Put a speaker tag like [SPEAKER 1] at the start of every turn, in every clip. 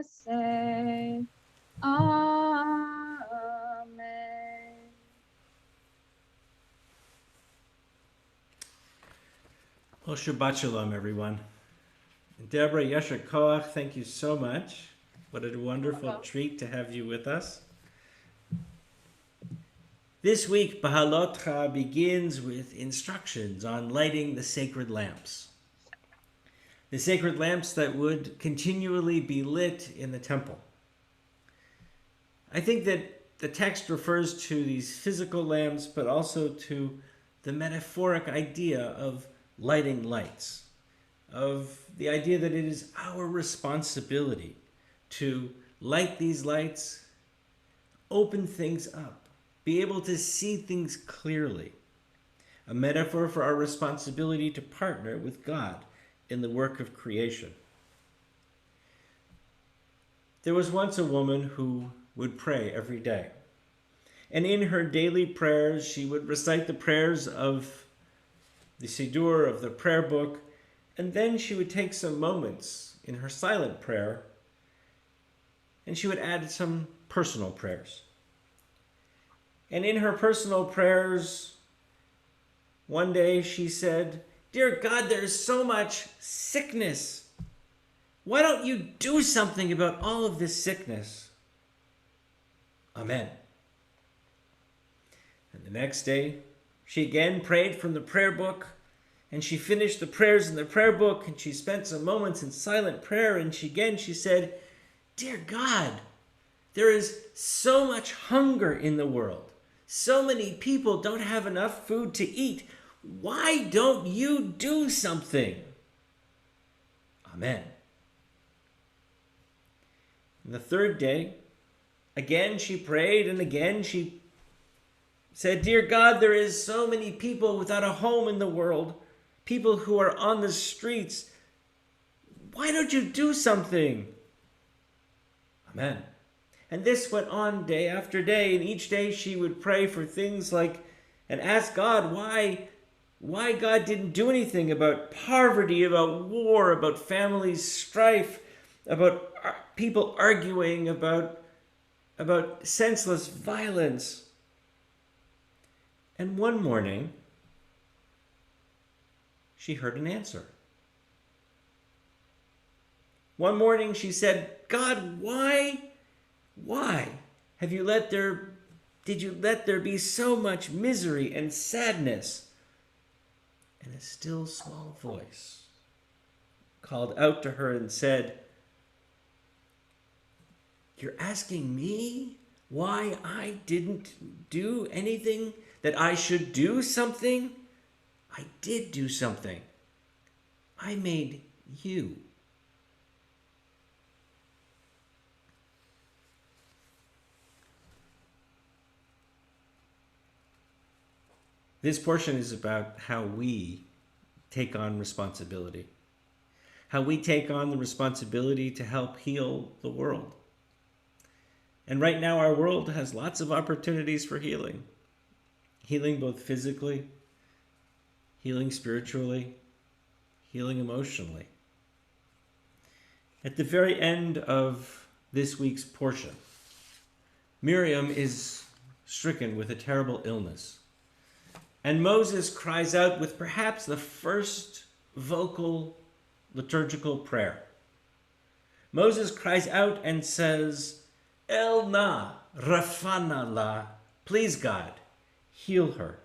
[SPEAKER 1] say, Amen.
[SPEAKER 2] Well, Shabbat Shalom, everyone. Deborah Yesher Koach, thank you so much. What a wonderful
[SPEAKER 1] Welcome.
[SPEAKER 2] treat to have you with us. This week, Bahalotcha begins with instructions on lighting the sacred lamps. The sacred lamps that would continually be lit in the temple. I think that the text refers to these physical lamps, but also to the metaphoric idea of lighting lights, of the idea that it is our responsibility to light these lights, open things up, be able to see things clearly. A metaphor for our responsibility to partner with God in the work of creation. There was once a woman who would pray every day. And in her daily prayers, she would recite the prayers of the Siddur, of the prayer book, and then she would take some moments in her silent prayer and she would add some personal prayers. And in her personal prayers, one day she said, "Dear God, there's so much sickness. Why don't you do something about all of this sickness? Amen." And the next day, she again prayed from the prayer book, and she finished the prayers in the prayer book, and she spent some moments in silent prayer, and she said, "Dear God, there is so much hunger in the world. So many people don't have enough food to eat. Why don't you do something? Amen." And the third day, again she prayed, and again she said, "Dear God, there is so many people without a home in the world, people who are on the streets. Why don't you do something? Amen." And this went on day after day, and each day she would pray for things like, and ask God why God didn't do anything about poverty, about war, about family strife, about people arguing, about senseless violence. And one morning, she heard an answer. One morning she said, "God, why have you did you let there be so much misery and sadness?" And a still small voice called out to her and said, "You're asking me why I didn't do anything, that I should do something? I did do something. I made you." This portion is about how we take on responsibility, how we take on the responsibility to help heal the world. And right now, our world has lots of opportunities for healing. Healing both physically, healing spiritually, healing emotionally. At the very end of this week's portion, Miriam is stricken with a terrible illness. And Moses cries out with perhaps the first vocal liturgical prayer. Moses cries out and says, "El na rafana la," please God, heal her.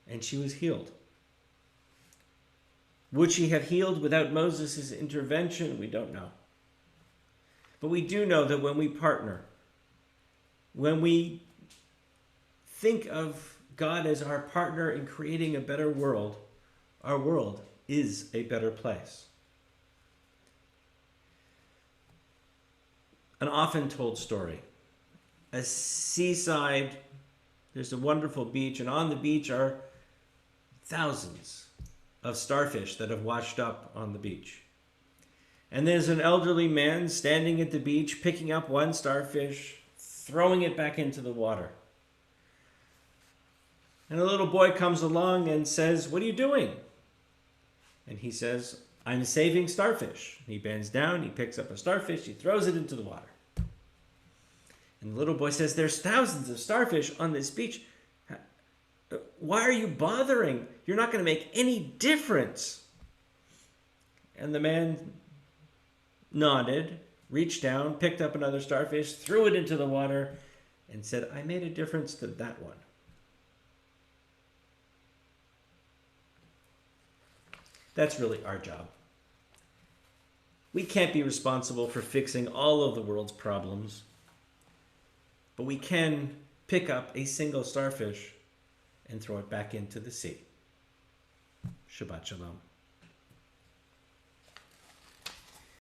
[SPEAKER 2] And she was healed. Would she have healed without Moses' intervention? We don't know. But we do know that when we partner, when we think of God as our partner in creating a better world, our world is a better place. An often told story. A seaside, there's a wonderful beach, and on the beach are thousands of starfish that have washed up on the beach. And there's an elderly man standing at the beach, picking up one starfish, throwing it back into the water. And a little boy comes along and says, "What are you doing?" And he says, I'm saving starfish. He bends down, he picks up a starfish, he throws it into the water. And the little boy says, there's thousands of starfish on this beach. Why are you bothering? You're not going to make any difference. And the man nodded, reached down, picked up another starfish, threw it into the water, and said, I made a difference to that one. That's really our job. We can't be responsible for fixing all of the world's problems, but we can pick up a single starfish and throw it back into the sea. Shabbat shalom.